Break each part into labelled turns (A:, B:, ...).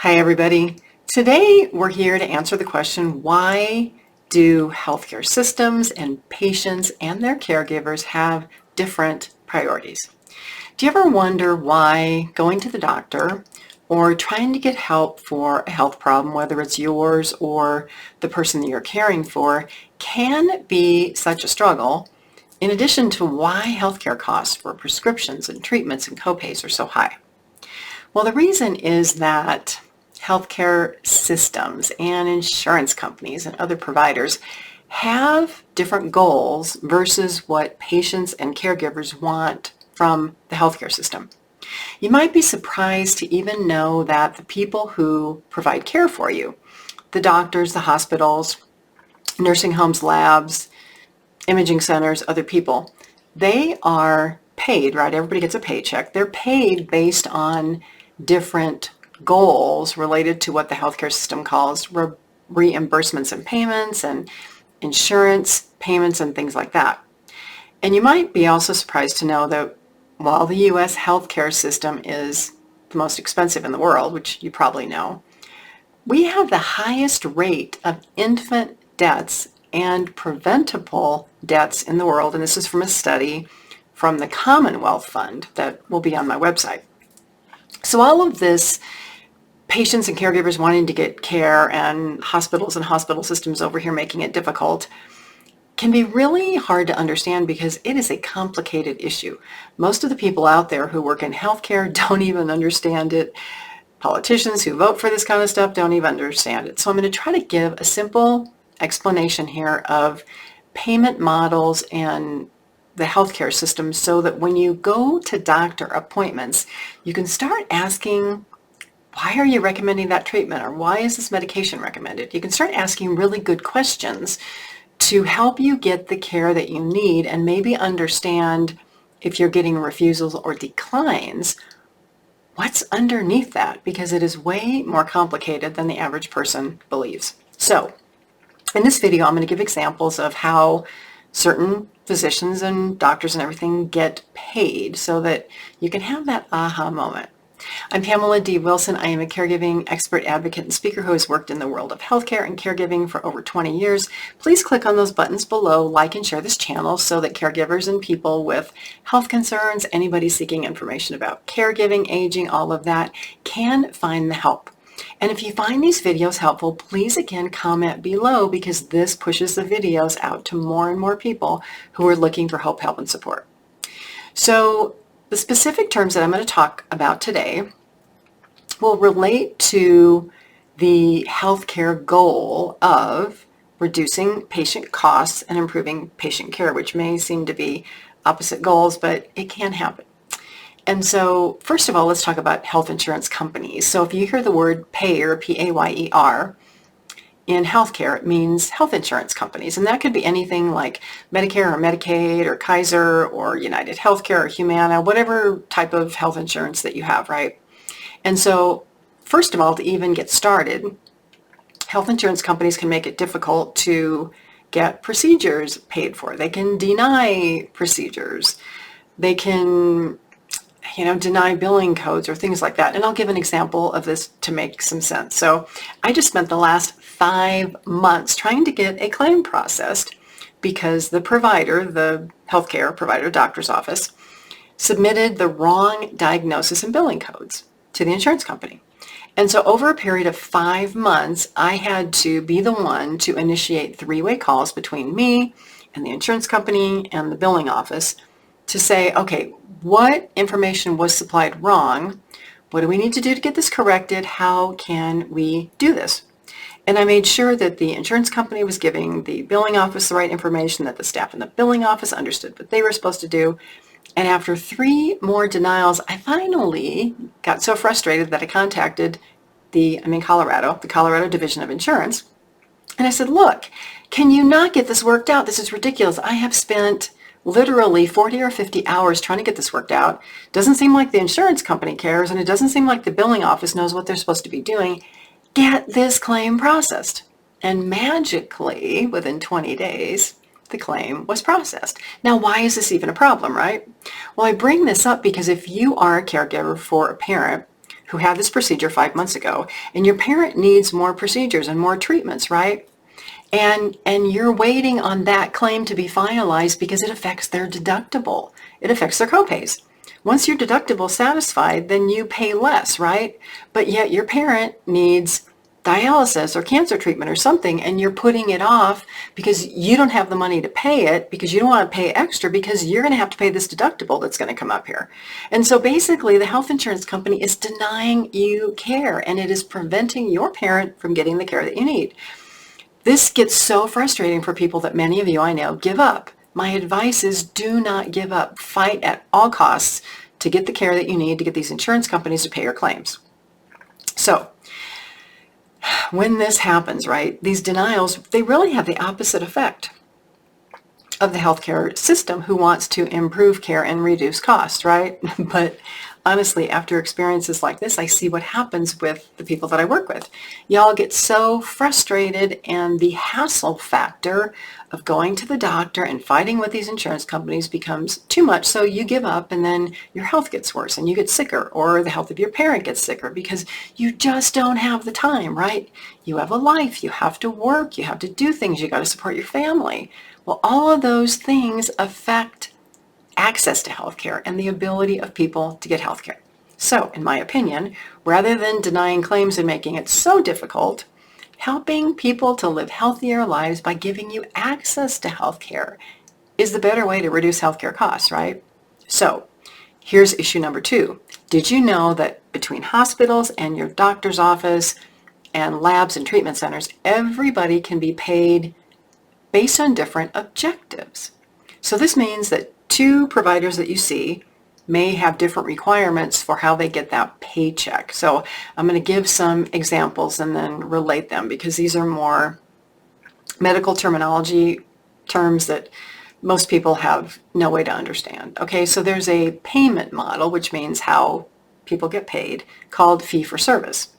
A: Hi everybody. Today we're here to answer the question, why do healthcare systems and patients and their caregivers have different priorities? Do you ever wonder why going to the doctor or trying to get help for a health problem, whether it's yours or the person that you're caring for, can be such a struggle, in addition to why healthcare costs for prescriptions and treatments and copays are so high? Well, the reason is that healthcare systems and insurance companies and other providers have different goals versus what patients and caregivers want from the healthcare system. You might be surprised to even know that the people who provide care for you, the doctors, the hospitals, nursing homes, labs, imaging centers, other people, they are paid, right? Everybody gets a paycheck. They're paid based on different goals related to what the healthcare system calls reimbursements and payments and insurance payments and things like that. And you might be also surprised to know that while the U.S. healthcare system is the most expensive in the world, which you probably know, we have the highest rate of infant deaths and preventable deaths in the world. And this is from a study from the Commonwealth Fund that will be on my website. So all of this, patients and caregivers wanting to get care and hospitals and hospital systems over here making it difficult, can be really hard to understand because it is a complicated issue. Most of the people out there who work in healthcare don't even understand it. Politicians who vote for this kind of stuff don't even understand it. So I'm going to try to give a simple explanation here of payment models and the healthcare system so that when you go to doctor appointments, you can start asking, why are you recommending that treatment? Or why is this medication recommended? You can start asking really good questions to help you get the care that you need and maybe understand if you're getting refusals or declines, what's underneath that, because it is way more complicated than the average person believes. So in this video, I'm going to give examples of how certain physicians and doctors and everything get paid so that you can have that aha moment. I'm Pamela D. Wilson. I am a caregiving expert, advocate, and speaker who has worked in the world of healthcare and caregiving for over 20 years. Please click on those buttons below, like and share this channel so that caregivers and people with health concerns, anybody seeking information about caregiving, aging, all of that, can find the help. And if you find these videos helpful, please again comment below, because this pushes the videos out to more and more people who are looking for hope, help, and support. So the specific terms that I'm going to talk about today will relate to the healthcare goal of reducing patient costs and improving patient care, which may seem to be opposite goals, but it can happen. And so first of all, let's talk about health insurance companies. So if you hear the word payer, P-A-Y-E-R, in healthcare, it means health insurance companies. And that could be anything like Medicare or Medicaid or Kaiser or United Healthcare or Humana, whatever type of health insurance that you have, right? And so first of all, to even get started, health insurance companies can make it difficult to get procedures paid for. They can deny procedures. They can deny billing codes or things like that. And I'll give an example of this to make some sense. So I just spent the last 5 months trying to get a claim processed because the provider, the healthcare provider, doctor's office, submitted the wrong diagnosis and billing codes to the insurance company. And so over a period of 5 months, I had to be the one to initiate 3-way calls between me and the insurance company and the billing office to say, okay, what information was supplied wrong? What do we need to do to get this corrected? How can we do this? And I made sure that the insurance company was giving the billing office the right information, that the staff in the billing office understood what they were supposed to do. And after 3 more denials, I finally got so frustrated that I contacted the Colorado Division of Insurance. And I said, look, can you not get this worked out? This is ridiculous. I have spent literally 40 or 50 hours trying to get this worked out. Doesn't seem like the insurance company cares, and it doesn't seem like the billing office knows what they're supposed to be doing. Get this claim processed. And magically, within 20 days, the claim was processed. Now, why is this even a problem, right? Well, I bring this up because if you are a caregiver for a parent who had this procedure 5 months ago, and your parent needs more procedures and more treatments, right? And you're waiting on that claim to be finalized because it affects their deductible. It affects their copays. Once your deductible is satisfied, then you pay less, right? But yet your parent needs dialysis or cancer treatment or something, and you're putting it off because you don't have the money to pay it, because you don't want to pay extra, because you're going to have to pay this deductible that's going to come up here. And so basically the health insurance company is denying you care, and it is preventing your parent from getting the care that you need. This gets so frustrating for people that many of you I know give up. My advice is do not give up. Fight at all costs to get the care that you need to get these insurance companies to pay your claims. So when this happens, right, these denials, they really have the opposite effect of the healthcare system, who wants to improve care and reduce costs, right? But honestly, after experiences like this, I see what happens with the people that I work with. Y'all get so frustrated, and the hassle factor of going to the doctor and fighting with these insurance companies becomes too much. So you give up, and then your health gets worse and you get sicker, or the health of your parent gets sicker because you just don't have the time, right? You have a life, you have to work, you have to do things, you got to support your family. Well, all of those things affect access to healthcare and the ability of people to get healthcare. So, in my opinion, rather than denying claims and making it so difficult, helping people to live healthier lives by giving you access to healthcare is the better way to reduce healthcare costs, right? So, here's issue number 2. Did you know that between hospitals and your doctor's office and labs and treatment centers, everybody can be paid based on different objectives? So this means that 2 providers that you see may have different requirements for how they get that paycheck. So I'm going to give some examples and then relate them, because these are more medical terminology terms that most people have no way to understand. Okay, so there's a payment model, which means how people get paid, called fee for service.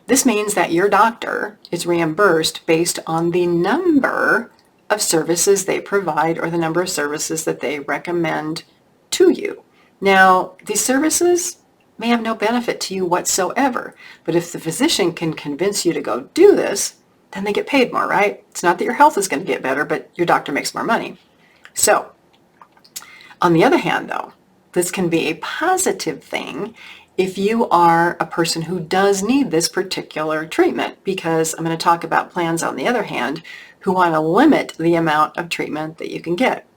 A: This means that your doctor is reimbursed based on the number of services they provide, or the number of services that they recommend to you. Now, these services may have no benefit to you whatsoever, but if the physician can convince you to go do this, then they get paid more, right? It's not that your health is going to get better, but your doctor makes more money. So, on the other hand, though, this can be a positive thing if you are a person who does need this particular treatment, because I'm going to talk about plans, on the other hand, who want to limit the amount of treatment that you can get.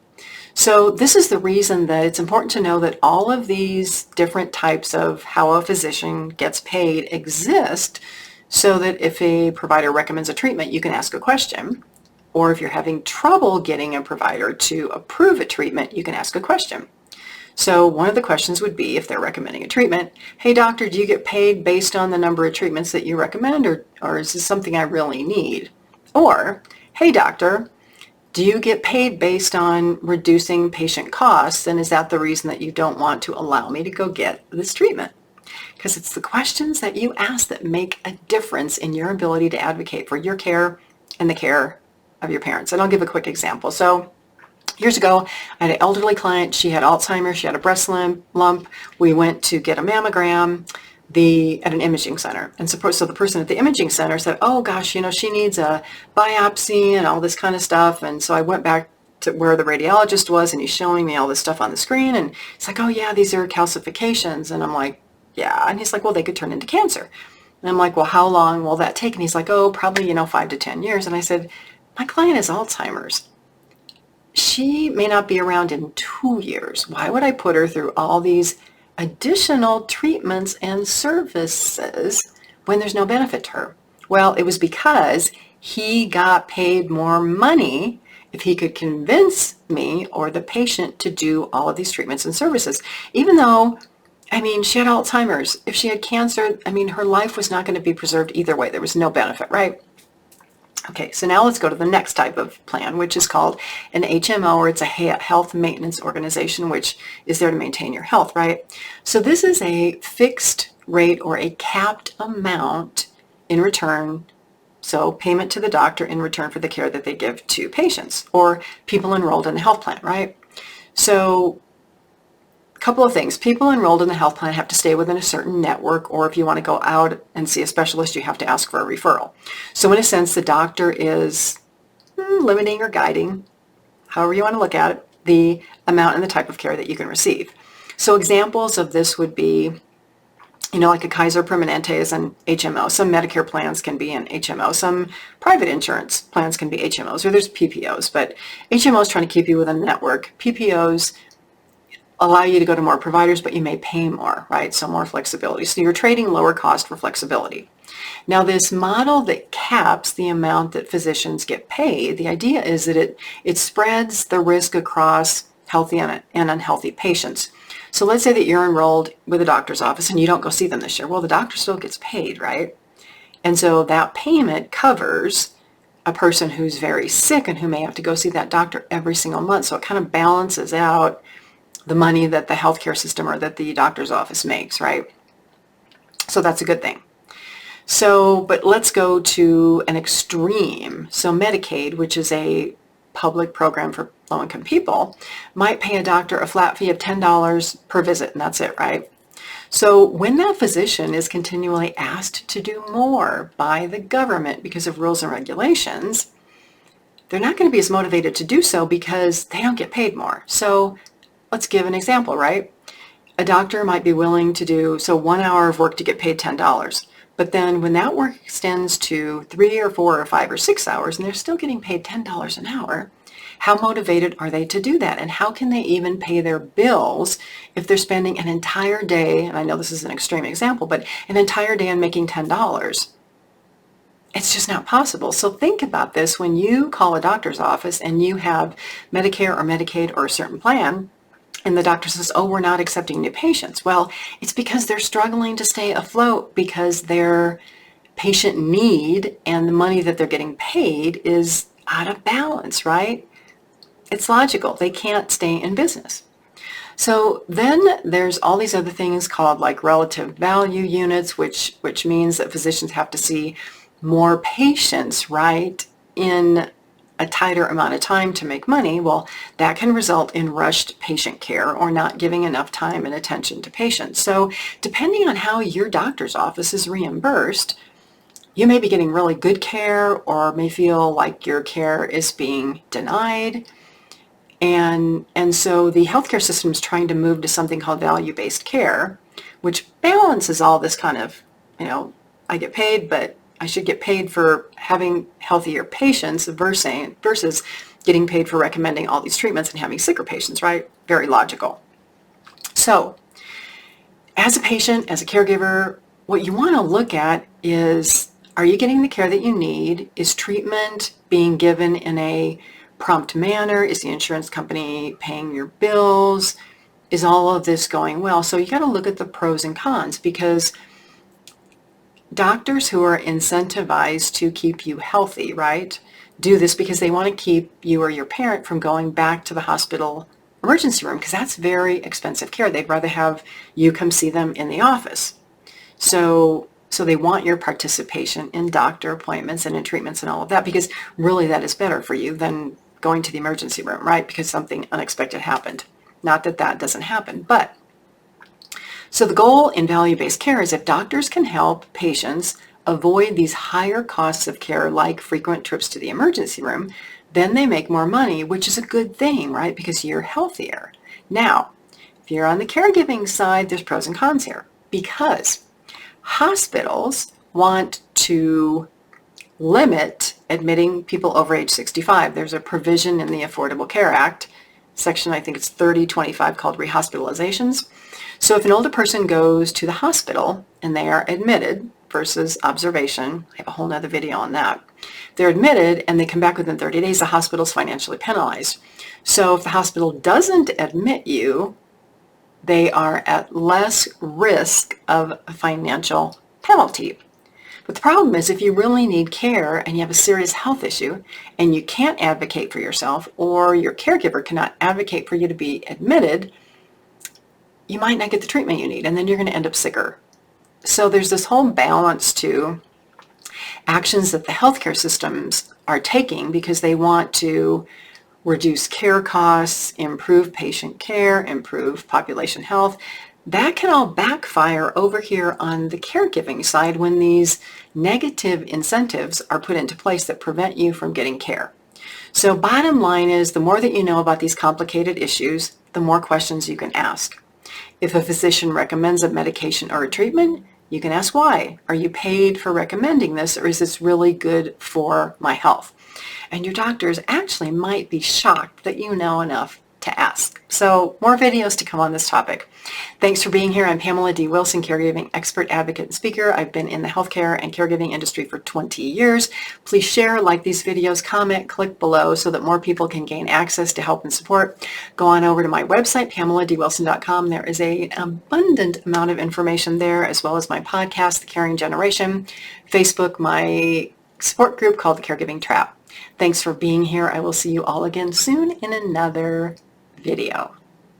A: So this is the reason that it's important to know that all of these different types of how a physician gets paid exist, so that if a provider recommends a treatment, you can ask a question. Or if you're having trouble getting a provider to approve a treatment, you can ask a question. So one of the questions would be, if they're recommending a treatment, hey doctor, do you get paid based on the number of treatments that you recommend, or is this something I really need? Or, hey doctor, do you get paid based on reducing patient costs, and is that the reason that you don't want to allow me to go get this treatment? Because it's the questions that you ask that make a difference in your ability to advocate for your care and the care of your parents. And I'll give a quick example. So years ago, I had an elderly client. She had Alzheimer's. She had a breast lump. We went to get a mammogram at an imaging center. And so the person at the imaging center said, oh gosh, she needs a biopsy and all this kind of stuff. And so I went back to where the radiologist was, and he's showing me all this stuff on the screen. And he's like, oh yeah, these are calcifications. And I'm like, yeah. And he's like, well, they could turn into cancer. And I'm like, well, how long will that take? And he's like, oh, probably, 5 to 10 years. And I said, my client has Alzheimer's. She may not be around in 2 years. Why would I put her through all these additional treatments and services when there's no benefit to her? Well, it was because he got paid more money if he could convince me or the patient to do all of these treatments and services. Even though, she had Alzheimer's. If she had cancer, her life was not going to be preserved either way. There was no benefit, right? Okay, so now let's go to the next type of plan, which is called an HMO, or it's a health maintenance organization, which is there to maintain your health, right? So this is a fixed rate or a capped amount in return, so payment to the doctor in return for the care that they give to patients or people enrolled in the health plan, right? So Couple of things. People enrolled in the health plan have to stay within a certain network, or if you want to go out and see a specialist, you have to ask for a referral. So in a sense, the doctor is limiting or guiding, however you want to look at it, the amount and the type of care that you can receive. So examples of this would be, like a Kaiser Permanente is an HMO. Some Medicare plans can be an HMO. Some private insurance plans can be HMOs, or there's PPOs. But HMOs trying to keep you within a network. PPOs allow you to go to more providers, but you may pay more, right? So more flexibility. So you're trading lower cost for flexibility. Now this model that caps the amount that physicians get paid, the idea is that it spreads the risk across healthy and unhealthy patients. So let's say that you're enrolled with a doctor's office and you don't go see them this year. Well, the doctor still gets paid, right? And so that payment covers a person who's very sick and who may have to go see that doctor every single month. So it kind of balances out the money that the healthcare system or that the doctor's office makes, right? So that's a good thing. So, but let's go to an extreme. So Medicaid, which is a public program for low-income people, might pay a doctor a flat fee of $10 per visit, and that's it, right? So when that physician is continually asked to do more by the government because of rules and regulations, they're not going to be as motivated to do so because they don't get paid more. So let's give an example, right? A doctor might be willing to do, 1 hour of work to get paid $10. But then when that work extends to 3 or 4 or 5 or 6 hours and they're still getting paid $10 an hour, how motivated are they to do that? And how can they even pay their bills if they're spending an entire day, and I know this is an extreme example, but an entire day on making $10? It's just not possible. So think about this when you call a doctor's office and you have Medicare or Medicaid or a certain plan, and the doctor says, oh, we're not accepting new patients. Well, it's because they're struggling to stay afloat because their patient need and the money that they're getting paid is out of balance, right? It's logical. They can't stay in business. So then there's all these other things called like relative value units, which means that physicians have to see more patients, right, in a tighter amount of time to make money. Well, that can result in rushed patient care or not giving enough time and attention to patients. So depending on how your doctor's office is reimbursed, you may be getting really good care or may feel like your care is being denied. And so the healthcare system is trying to move to something called value-based care, which balances all this kind of, I get paid, but I should get paid for having healthier patients versus getting paid for recommending all these treatments and having sicker patients, right? Very logical. So as a patient, as a caregiver, what you want to look at is, are you getting the care that you need? Is treatment being given in a prompt manner? Is the insurance company paying your bills? Is all of this going well? So you got to look at the pros and cons, because doctors who are incentivized to keep you healthy, right, do this because they want to keep you or your parent from going back to the hospital emergency room, because that's very expensive care. They'd rather have you come see them in the office. So they want your participation in doctor appointments and in treatments and all of that, because really that is better for you than going to the emergency room, right, because something unexpected happened. Not that that doesn't happen, but so the goal in value-based care is if doctors can help patients avoid these higher costs of care like frequent trips to the emergency room, then they make more money, which is a good thing, right? Because you're healthier. Now, if you're on the caregiving side, there's pros and cons here, because hospitals want to limit admitting people over age 65. There's a provision in the Affordable Care Act, section, I think it's 3025, called rehospitalizations. So if an older person goes to the hospital and they are admitted versus observation, I have a whole nother video on that. They're admitted and they come back within 30 days, the hospital's financially penalized. So if the hospital doesn't admit you, they are at less risk of a financial penalty. But the problem is, if you really need care and you have a serious health issue and you can't advocate for yourself, or your caregiver cannot advocate for you to be admitted, you might not get the treatment you need, and then you're going to end up sicker. So there's this whole balance to actions that the healthcare systems are taking because they want to reduce care costs, improve patient care, improve population health. That can all backfire over here on the caregiving side when these negative incentives are put into place that prevent you from getting care. So bottom line is, the more that you know about these complicated issues, the more questions you can ask. If a physician recommends a medication or a treatment, you can ask why. Are you paid for recommending this, or is this really good for my health? And your doctors actually might be shocked that you know enough to ask. So more videos to come on this topic. Thanks for being here. I'm Pamela D. Wilson, caregiving expert, advocate, and speaker. I've been in the healthcare and caregiving industry for 20 years. Please share, like these videos, comment, click below so that more people can gain access to help and support. Go on over to my website, PamelaDWilson.com. There is an abundant amount of information there, as well as my podcast, The Caring Generation, Facebook, my support group called The Caregiving Trap. Thanks for being here. I will see you all again soon in another video.